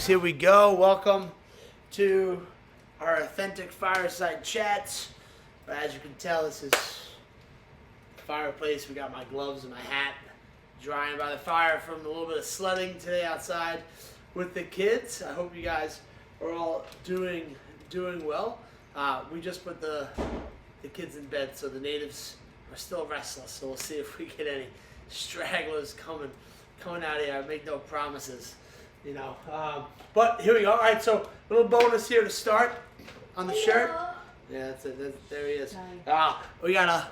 here we go. Welcome to our authentic Fireside chats. As you can tell, this is fireplace. We got my gloves and my hat drying by the fire from a little bit of sledding today outside with the kids. I hope you guys are all doing well. We just put the kids in bed, so the natives are still restless. So we'll see if we get any stragglers coming out here. I make no promises, you know. But here we go. All right, so a little bonus here to start on the shirt. Yeah, that's it. There he is. We got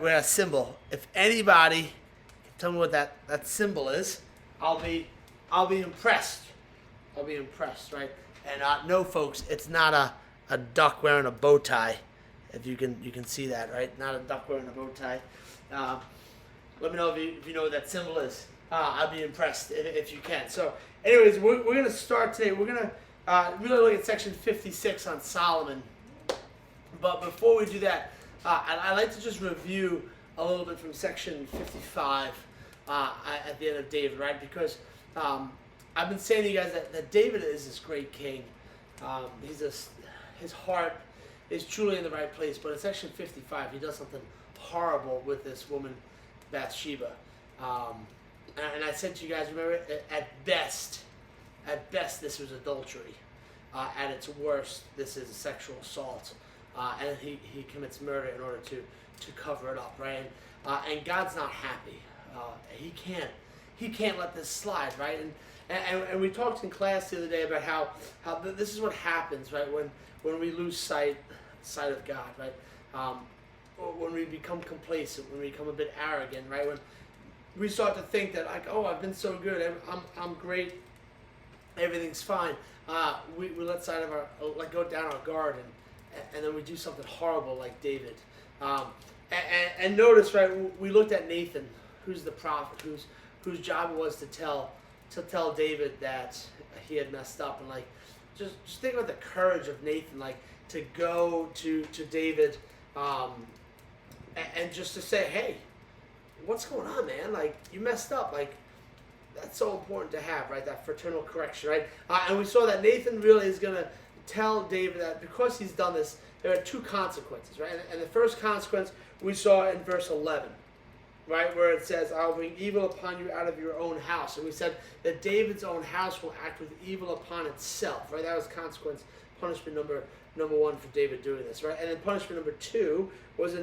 a symbol. If anybody can tell me what that symbol is, I'll be impressed. I'll be impressed, right? And no, folks, it's not a duck wearing a bow tie. If you can see that, right? Not a duck wearing a bow tie. Let me know if you know what that symbol is. I'd be impressed if you can. So, anyways, we're going to start today. We're going to really look at section 56 on Solomon. But before we do that, I'd like to just review a little bit from section 55 at the end of David, right? Because I've been saying to you guys that David is this great king. His heart is truly in the right place. But in section 55, he does something horrible with this woman, Bathsheba. And I said to you guys, remember, at best, this was adultery. At its worst, this is a sexual assault. And he commits murder in order to cover it up, right? And God's not happy. He can't let this slide, right? And we talked in class the other day about how this is what happens, right? When we lose sight of God, right? When we become complacent, when we become a bit arrogant, right? When we start to think that, like, oh, I've been so good, I'm great, everything's fine. We let go down our guard, and then we do something horrible like David. And notice, right? We looked at Nathan, who's the prophet, whose job it was to tell David that he had messed up, and like just think about the courage of Nathan, like to go to David, and just to say, hey, what's going on, man? Like, you messed up. Like, that's so important to have, right? That fraternal correction, right? And we saw that Nathan really is going to tell David that because he's done this, there are two consequences, right? And the first consequence we saw in verse 11, right? Where it says, I'll bring evil upon you out of your own house. And we said that David's own house will act with evil upon itself, right? That was punishment number one for David doing this, right? And then punishment number two was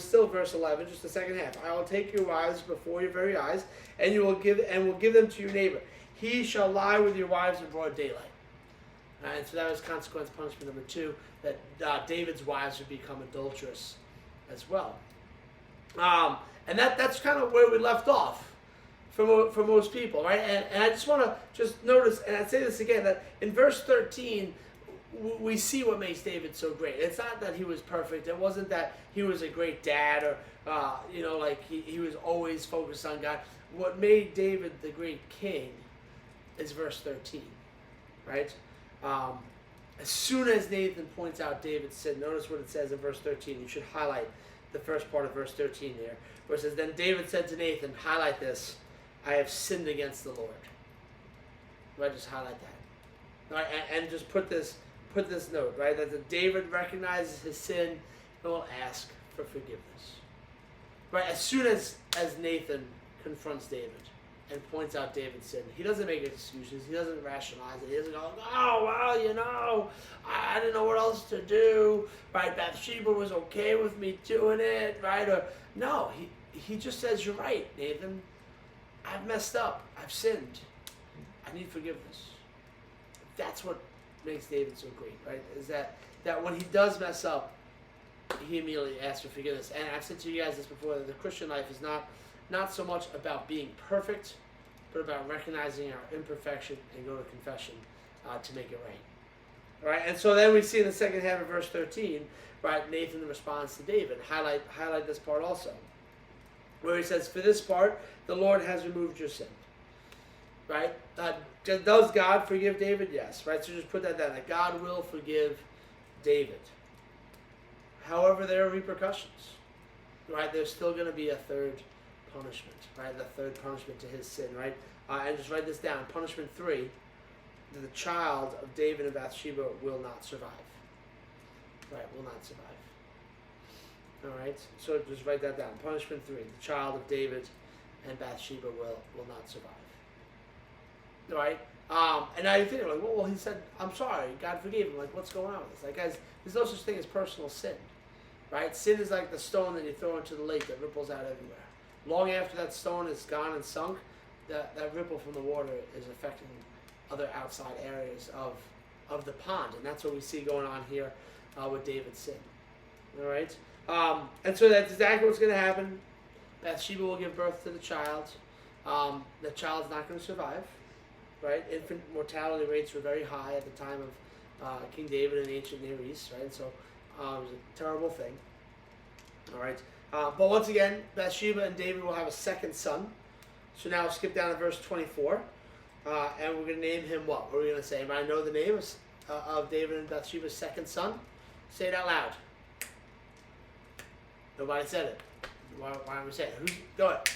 still verse 11, just the second half. I will take your wives before your very eyes, and will give them to your neighbor. He shall lie with your wives in broad daylight. And so that was punishment number two, that David's wives would become adulterous as well. And that's kind of where we left off for most people, right? And I just want to just notice, and I say this again, that in verse 13, we see what makes David so great. It's not that he was perfect. It wasn't that he was a great dad or, like he was always focused on God. What made David the great king is verse 13, right? As soon as Nathan points out David's sin, notice what it says in verse 13. You should highlight the first part of verse 13 there, where it says, then David said to Nathan, highlight this, I have sinned against the Lord. Right, just highlight that. All right, and just put this note, right, that David recognizes his sin and will ask for forgiveness. Right, as soon as Nathan confronts David and points out David's sin, he doesn't make excuses, he doesn't rationalize it, he doesn't go, oh, well, I didn't know what else to do, right, Bathsheba was okay with me doing it, right, or, no, he just says, you're right, Nathan, I've messed up, I've sinned, I need forgiveness. That's what makes David so great, right? Is that when he does mess up, he immediately asks for forgiveness. And I've said to you guys this before, that the Christian life is not so much about being perfect, but about recognizing our imperfection and go to confession to make it right. All right, and so then we see in the second half of verse 13, right, Nathan responds to David. Highlight this part also, where he says, for this part, the Lord has removed your sin. Right? Does God forgive David? Yes. Right? So just put that down, that God will forgive David. However, there are repercussions. Right? There's still going to be a third punishment. Right? The third punishment to his sin. Right? And just write this down. Punishment 3 the child of David and Bathsheba will not survive. Right, will not survive. All right, so just write that down. Punishment 3: the child of David and Bathsheba will not survive. All right, and now you think like, well, he said, "I'm sorry, God forgave him." Like, what's going on with this? Like, guys, there's no such thing as personal sin, right? Sin is like the stone that you throw into the lake that ripples out everywhere. Long after that stone is gone and sunk, that ripple from the water is affecting other outside areas of the pond, and that's what we see going on here with David's sin. All right. And so that's exactly what's going to happen. Bathsheba will give birth to the child. The child's not going to survive, right? Infant mortality rates were very high at the time of King David in the ancient Near East, right? So it was a terrible thing. All right. But once again, Bathsheba and David will have a second son. So now we'll skip down to verse 24, and we're going to name him what? What are we going to say? Anybody know the name of David and Bathsheba's second son? Say it out loud. Nobody said it. Why don't we say it? Go ahead.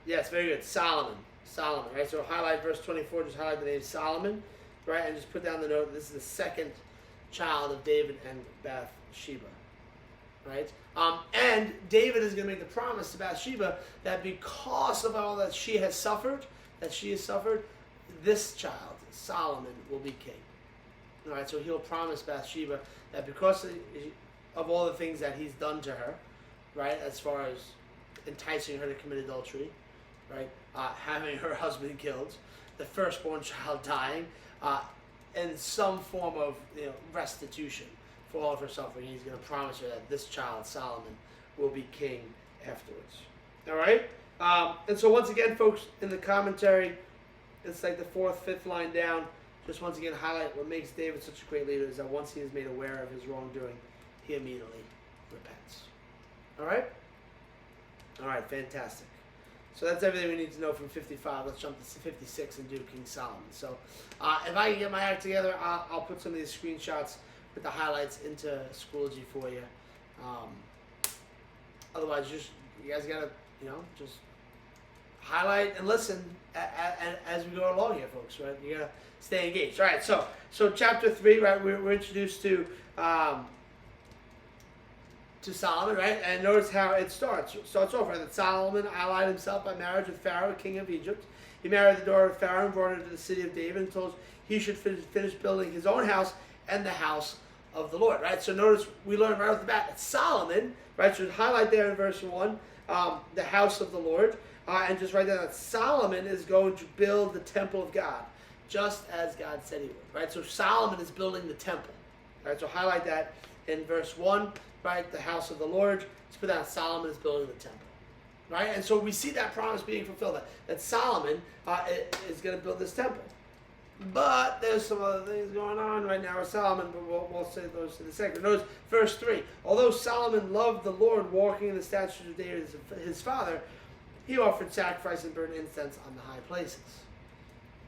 Yes, very good. Solomon. Solomon, right? So highlight verse 24, just highlight the name Solomon, right? And just put down the note, this is the second child of David and Bathsheba, right? And David is going to make the promise to Bathsheba that because of all that she has suffered, this child, Solomon, will be king. All right, so he'll promise Bathsheba that because of all the things that he's done to her, right, as far as enticing her to commit adultery, right, having her husband killed, the firstborn child dying, and some form of restitution for all of her suffering, he's going to promise her that this child, Solomon, will be king afterwards. All right? And so once again, folks, in the commentary, it's like the fourth, fifth line down, just once again highlight what makes David such a great leader is that once he is made aware of his wrongdoing, he immediately repents. All right? All right, fantastic. So that's everything we need to know from 55. Let's jump to 56 and do King Solomon. So if I can get my act together, I'll put some of these screenshots with the highlights into Schoology for you. Otherwise, you guys got to, just highlight and listen as we go along here, folks, right? You got to stay engaged. All right, so chapter 3, right, we're introduced to Solomon, right? And notice how it starts. It starts off, right? That Solomon allied himself by marriage with Pharaoh, king of Egypt. He married the daughter of Pharaoh and brought her to the city of David and told he should finish building his own house and the house of the Lord, right? So notice we learn right off the bat that Solomon, right? So highlight there in verse 1, the house of the Lord, and just write down that Solomon is going to build the temple of God, just as God said he would, right? So Solomon is building the temple, right? So highlight that in verse 1, right? The house of the Lord. Let's put down Solomon is building the temple, right? And so we see that promise being fulfilled, that Solomon is going to build this temple. But there's some other things going on right now with Solomon, but we'll say those in a second. Notice verse 3. Although Solomon loved the Lord, walking in the statutes of David his father, he offered sacrifice and burned incense on the high places.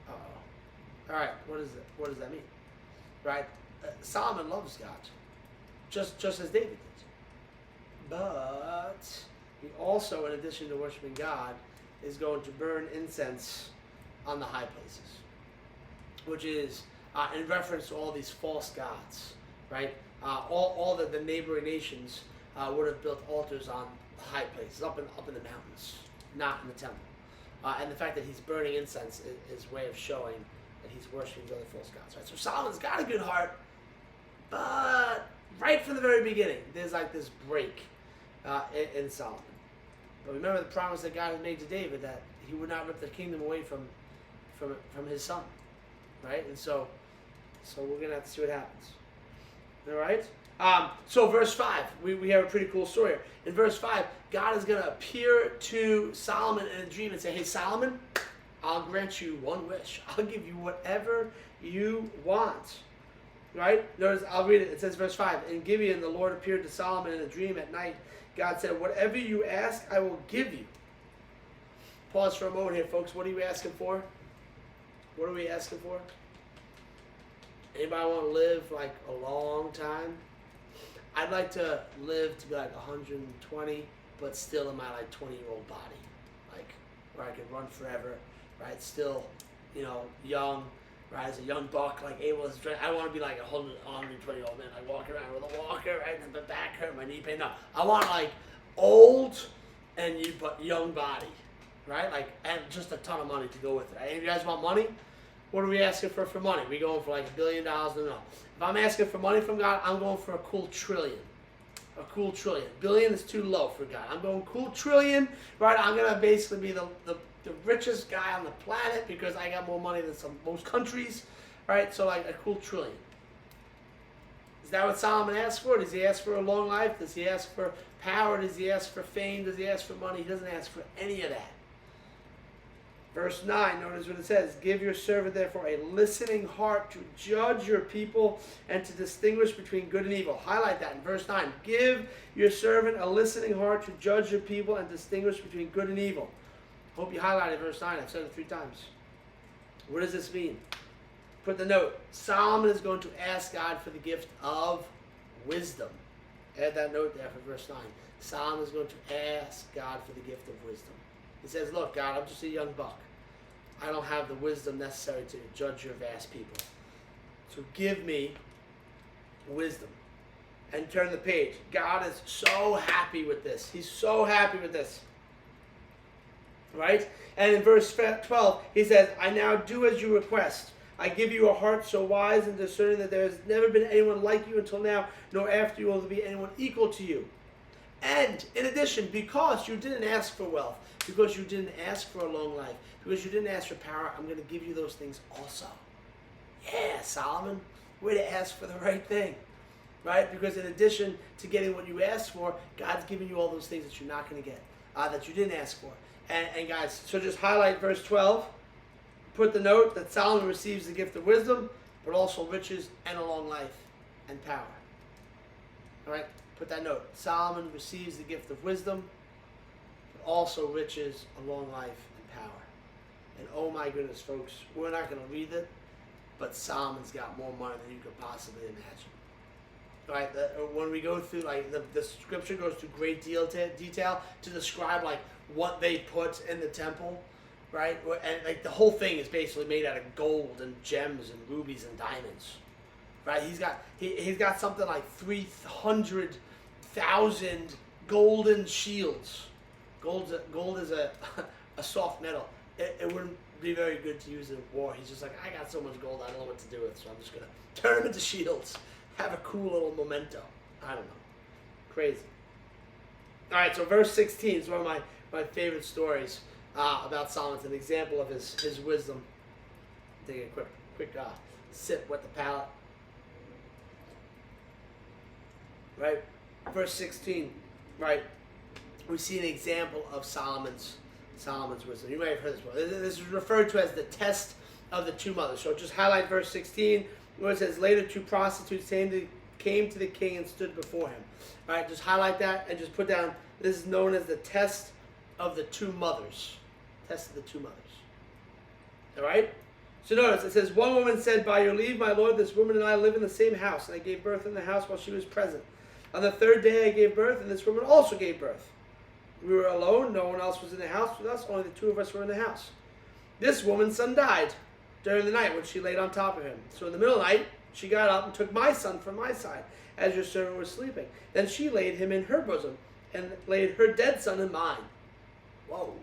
Uh-oh. All right, what does that mean? Right? Solomon loves God, just as David did. But he also, in addition to worshiping God, is going to burn incense on the high places, which is in reference to all these false gods, right? All the neighboring nations would have built altars on the high places, up in the mountains, not in the temple. And the fact that he's burning incense is a way of showing that he's worshiping these other false gods, right? So Solomon's got a good heart, but right from the very beginning, there's like this break in Solomon. But remember the promise that God had made to David that he would not rip the kingdom away from his son. Right? And so we're going to have to see what happens. All right? So verse 5, we have a pretty cool story here. In verse 5, God is going to appear to Solomon in a dream and say, hey, Solomon, I'll grant you one wish. I'll give you whatever you want. Right? Notice, I'll read it. It says verse 5, in Gibeon, the Lord appeared to Solomon in a dream at night. God said, whatever you ask, I will give you. Pause for a moment here, folks. What are you asking for? What are we asking for? Anybody want to live like a long time? I'd like to live to be like 120, but still in my like 20-year-old body, like where I can run forever, right? Still, young, right? As a young buck, like able to drink. I don't want to be like a 120-year-old man, like walking around with a walker, right? And the back hurt, my knee pain. No, I want like old but young body, right? Like, and just a ton of money to go with it. Right? And if you guys want money, what are we asking for money? We going for like $1 billion? No. If I'm asking for money from God, I'm going for a cool trillion. A cool trillion. Billion is too low for God. I'm going cool trillion, right? I'm going to basically be the richest guy on the planet because I got more money than most countries, right? So like a cool trillion. Is that what Solomon asked for? Does he ask for a long life? Does he ask for power? Does he ask for fame? Does he ask for money? He doesn't ask for any of that. Verse 9, notice what it says. Give your servant therefore a listening heart to judge your people and to distinguish between good and evil. Highlight that in verse 9. Give your servant a listening heart to judge your people and distinguish between good and evil. Hope you highlighted verse 9. I've said it 3 times. What does this mean? Put the note. Solomon is going to ask God for the gift of wisdom. Add that note there for verse 9. Solomon is going to ask God for the gift of wisdom. He says, look, God, I'm just a young buck. I don't have the wisdom necessary to judge your vast people. So give me wisdom. And turn the page. God is so happy with this. He's so happy with this. Right? And in verse 12, he says, I now do as you request. I give you a heart so wise and discerning that there has never been anyone like you until now, nor after you will there be anyone equal to you. And in addition, because you didn't ask for wealth, because you didn't ask for a long life, because you didn't ask for power, I'm going to give you those things also. Yeah, Solomon, way to ask for the right thing, right? Because in addition to getting what you asked for, God's giving you all those things that you're not going to get, that you didn't ask for. And guys, so just highlight verse 12. Put the note that Solomon receives the gift of wisdom, but also riches and a long life and power. All right? Put that note. Solomon receives the gift of wisdom, but also riches, a long life, and power. And oh my goodness, folks, we're not going to read it, but Solomon's got more money than you could possibly imagine. Right? When we go through, like, the scripture goes through great detail to describe, like, what they put in the temple, right? And, like, the whole thing is basically made out of gold and gems and rubies and diamonds. Right, he's got something like 300,000 golden shields. Gold is a soft metal. It wouldn't be very good to use in war. He's just like, I got so much gold, I don't know what to do with it, so I'm just gonna turn them into shields. Have a cool little memento. I don't know, crazy. All right, so verse 16 is one of my favorite stories about Solomon. It's an example of his wisdom. Take a quick sip, wet the palate. Right, verse 16, right, we see an example of Solomon's wisdom. You might have heard this one. This is referred to as the test of the 2 mothers. So just highlight verse 16, where it says, later 2 prostitutes came to the king and stood before him. All right, just highlight that and just put down, this is known as the test of the 2 mothers. Test of the 2 mothers. All right? So notice, it says, one woman said, by your leave, my lord, this woman and I live in the same house, and I gave birth in the house while she was present. On the 3rd day I gave birth, and this woman also gave birth. We were alone, no one else was in the house with us, only the 2 of us were in the house. This woman's son died during the night when she laid on top of him. So in the middle of the night, she got up and took my son from my side, as your servant was sleeping. Then she laid him in her bosom, and laid her dead son in mine. Whoa.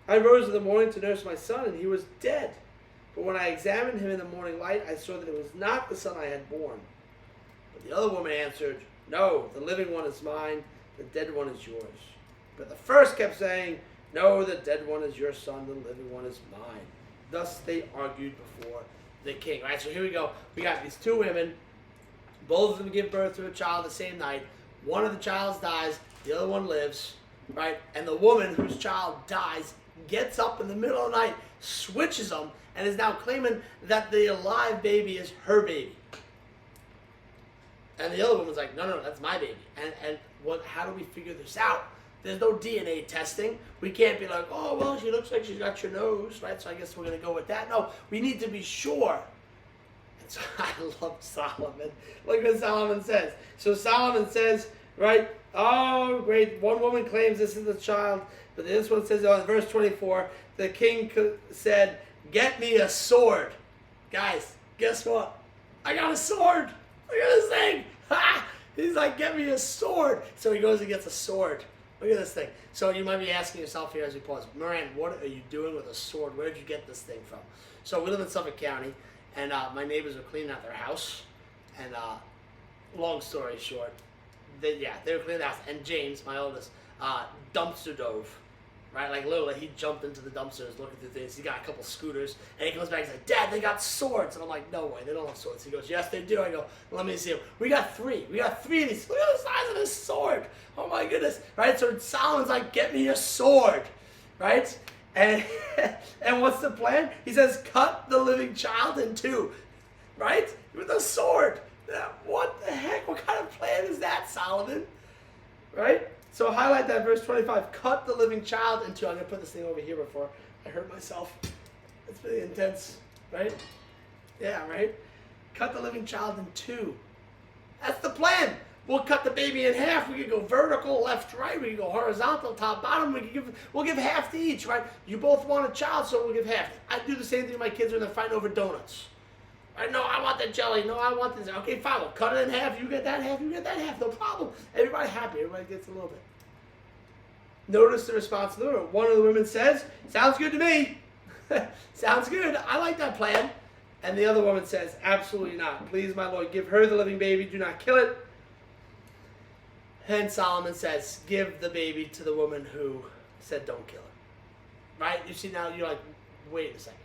I rose in the morning to nurse my son, and he was dead. But when I examined him in the morning light, I saw that it was not the son I had born. But the other woman answered, no, the living one is mine, the dead one is yours. But the first kept saying, no, the dead one is your son, the living one is mine. Thus they argued before the king. All right, so here we go. We got these 2 women. Both of them give birth to a child the same night. One of the childs dies, the other one lives. Right? And the woman whose child dies gets up in the middle of the night, switches them, and is now claiming that the alive baby is her baby. And the other woman's like, no, that's my baby. And how do we figure this out? There's no DNA testing. We can't be like, oh, well, she looks like she's got your nose, right? So I guess we're going to go with that. No, we need to be sure. And so I love Solomon. Look what Solomon says. So Solomon says, right, oh, great, one woman claims this is the child. But this one says, in verse 24, the king said, get me a sword. Guys, guess what? I got a sword. Look at this thing. Ha! He's like, get me a sword. So he goes and gets a sword. Look at this thing. So you might be asking yourself here as we pause, Moran, what are you doing with a sword? Where did you get this thing from? So we live in Suffolk County, and my neighbors were cleaning out their house. And long story short, they were cleaning the house. And James, my oldest, dumpster dove. Right, like literally, he jumped into the dumpsters looking through things. He got a couple scooters, and he comes back and he's like, Dad, they got swords. And I'm like, no way, they don't have swords. He goes, yes, they do. I go, let me see them. We got three. We got three of these. Look at the size of this sword. Oh my goodness. Right, so Solomon's like, get me a sword. Right, and and what's the plan? He says, cut the living child in two. Right, with a sword. What the heck? What kind of plan is that, Solomon? Right? So highlight that verse 25. Cut the living child in two. I'm going to put this thing over here before I hurt myself. It's pretty intense, right? Yeah, right? Cut the living child in two. That's the plan. We'll cut the baby in half. We could go vertical, left, right. We could go horizontal, top, bottom. We'll give half to each, right? You both want a child, so we'll give half. I do the same thing to my kids when they're fighting over donuts. Right? No, I want the jelly. No, I want this. Okay, fine. We'll cut it in half. You get that half. You get that half. No problem. Everybody happy. Everybody gets a little bit. Notice the response of the women. One of the women says, sounds good to me. Sounds good. I like that plan. And the other woman says, absolutely not. Please, my Lord, give her the living baby. Do not kill it. And Solomon says, give the baby to the woman who said don't kill it. Right? You see now, you're like, wait a second.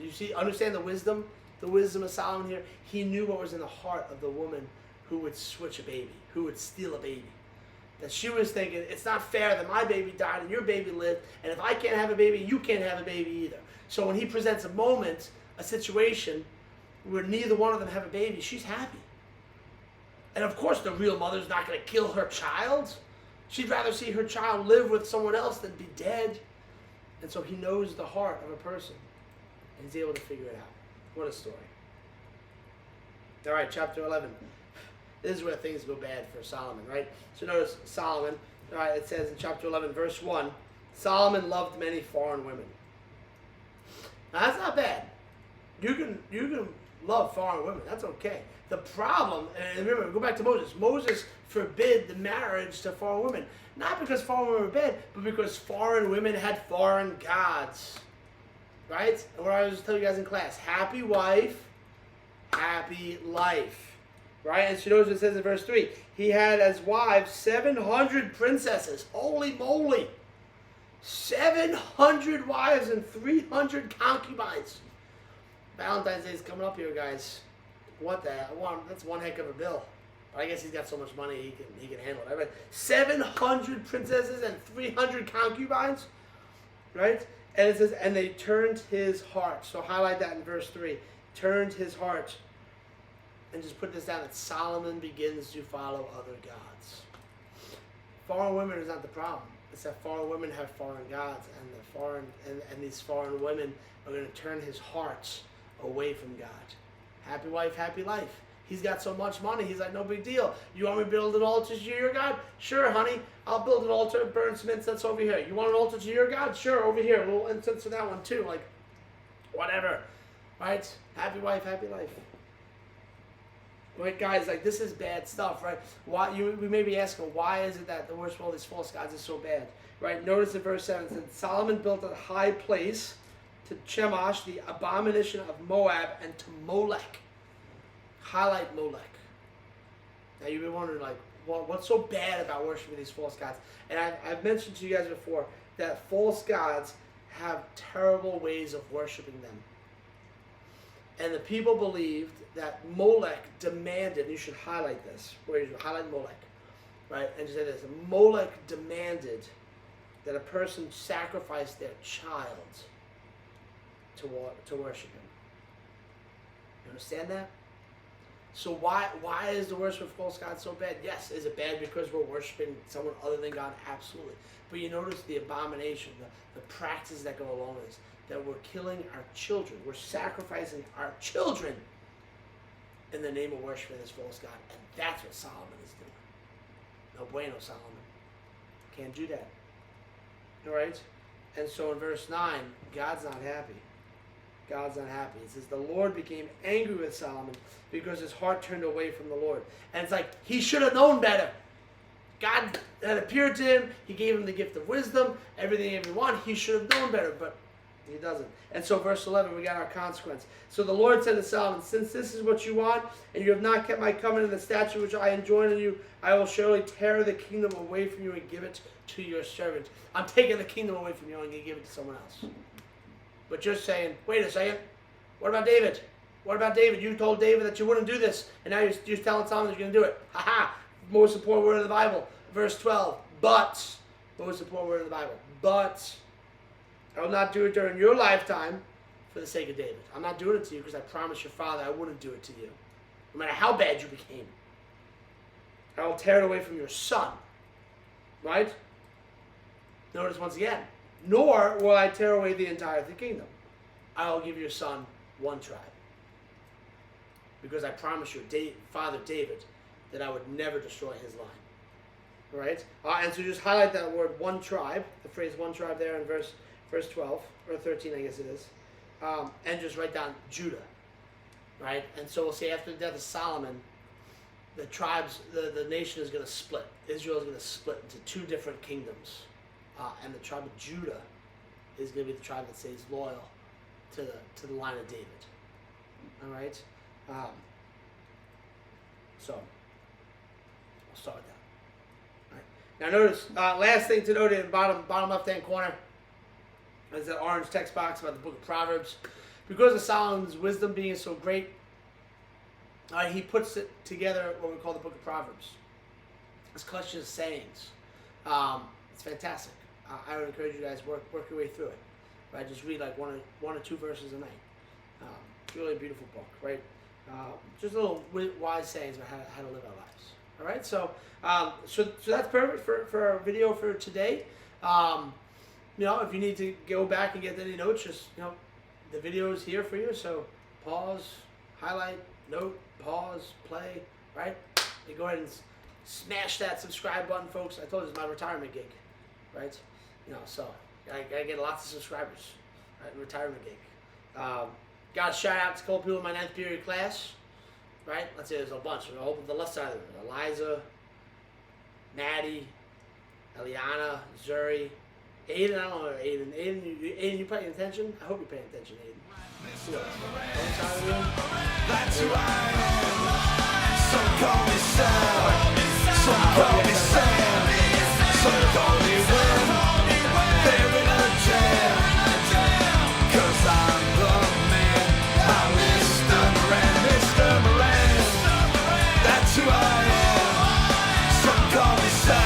You see, understand the wisdom? The wisdom of Solomon here. He knew what was in the heart of the woman who would switch a baby, who would steal a baby. That she was thinking, it's not fair that my baby died and your baby lived, and if I can't have a baby, you can't have a baby either. So when he presents a moment, a situation where neither one of them have a baby, she's happy. And of course the real mother's not going to kill her child. She'd rather see her child live with someone else than be dead. And so he knows the heart of a person. And he's able to figure it out. What a story. All right, chapter 11. This is where things go bad for Solomon, right? So notice Solomon, all right, it says in chapter 11, verse 1, Solomon loved many foreign women. Now that's not bad. You can love foreign women. That's okay. The problem, and remember, go back to Moses. Moses forbid the marriage to foreign women. Not because foreign women were bad, but because foreign women had foreign gods. Right? And what I was telling you guys in class, happy wife, happy life. Right? And she knows what it says in verse 3. He had as wives 700 princesses. Holy moly. 700 wives and 300 concubines. Valentine's Day is coming up here, guys. What the hell? That's one heck of a bill. But I guess he's got so much money he can handle it. Right? 700 princesses and 300 concubines. Right? And it says, and they turned his heart. So highlight that in verse 3. Turned his heart. And just put this down, that Solomon begins to follow other gods. Foreign women is not the problem. It's that foreign women have foreign gods, and these foreign women are going to turn his heart away from God. Happy wife, happy life. He's got so much money. He's like, no big deal. You want me to build an altar to your God? Sure, honey. I'll build an altar and burn some incense over here. You want an altar to your God? Sure, over here. A little incense for that one too. Like, whatever. Right? Happy wife, happy life. Right, guys, like this is bad stuff, right? We may be asking, why is it that the worship of all these false gods is so bad? Right? Notice in verse 7, it says, Solomon built a high place to Chemosh, the abomination of Moab, and to Molech. Highlight Molech. Now you've been wondering, like, well, what's so bad about worshiping these false gods? And I've mentioned to you guys before that false gods have terrible ways of worshiping them. And the people believed that Molech demanded, and you should highlight this, where you should highlight Molech, right? And just say this, Molech demanded that a person sacrifice their child to worship him. You understand that? So why is the worship of false gods so bad? Yes, is it bad because we're worshiping someone other than God? Absolutely. But you notice the abomination, the practices that go along with this, that we're killing our children. We're sacrificing our children in the name of worshiping this false god. And that's what Solomon is doing. No bueno, Solomon. Can't do that. All right? And so in verse 9, God's not happy. God's not happy. It says the Lord became angry with Solomon because his heart turned away from the Lord. And it's like he should have known better. God had appeared to him. He gave him the gift of wisdom, everything he wanted. He should have known better, but he doesn't. And so verse 11, we got our consequence. So the Lord said to Solomon, since this is what you want, and you have not kept my covenant and the statute which I enjoin on you, I will surely tear the kingdom away from you and give it to your servant. I'm taking the kingdom away from you and I'm going to give it to someone else. But you're saying, wait a second, what about David? What about David? You told David that you wouldn't do this, and now you're telling Solomon you're going to do it. Ha-ha! Most important word of the Bible. Verse 12, but, most important word of the Bible, but I will not do it during your lifetime for the sake of David. I'm not doing it to you because I promised your father I wouldn't do it to you, no matter how bad you became. I will tear it away from your son. Right? Notice once again, nor will I tear away the entire kingdom. I will give your son one tribe. Because I promised your father David that I would never destroy his line. All right? And so just highlight that word, one tribe, the phrase one tribe there in verse 12, or 13 I guess it is. And just write down Judah. Right? And so we'll say after the death of Solomon, the tribes, the nation is going to split. Israel is going to split into two different kingdoms. And the tribe of Judah is going to be the tribe that stays loyal to the line of David. All right? So, I'll start with that. All right. Now notice, last thing to note in the bottom left-hand corner is that orange text box about the book of Proverbs. Because of Solomon's wisdom being so great, he puts it together what we call the book of Proverbs. It's a collection of sayings. It's fantastic. I would encourage you guys work your way through it. Right? Just read like one or two verses a night. It's really a beautiful book, right? Just little wise sayings about how to live our lives. All right, so that's perfect for our video for today. If you need to go back and get any notes, just the video is here for you. So pause, highlight, note, pause, play. Right? You go ahead and smash that subscribe button, folks. I told you it's my retirement gig, right? So I get lots of subscribers. Right? Retirement gig. Got a shout out to a couple people in my 9th period class. Right? Let's say there's a bunch. I'll open the left side of it. Eliza, Maddie, Eliana, Zuri, Aiden. I don't know Aiden. Aiden, you paying attention? I hope you're paying attention, Aiden. That's who I am. Some call me Sam. Some call me Sam. Some call me Will. They're in a jam. 'Cause I'm the man. I'm Mr. Moran. Mr. Moran. That's who I am. Some call me Sam.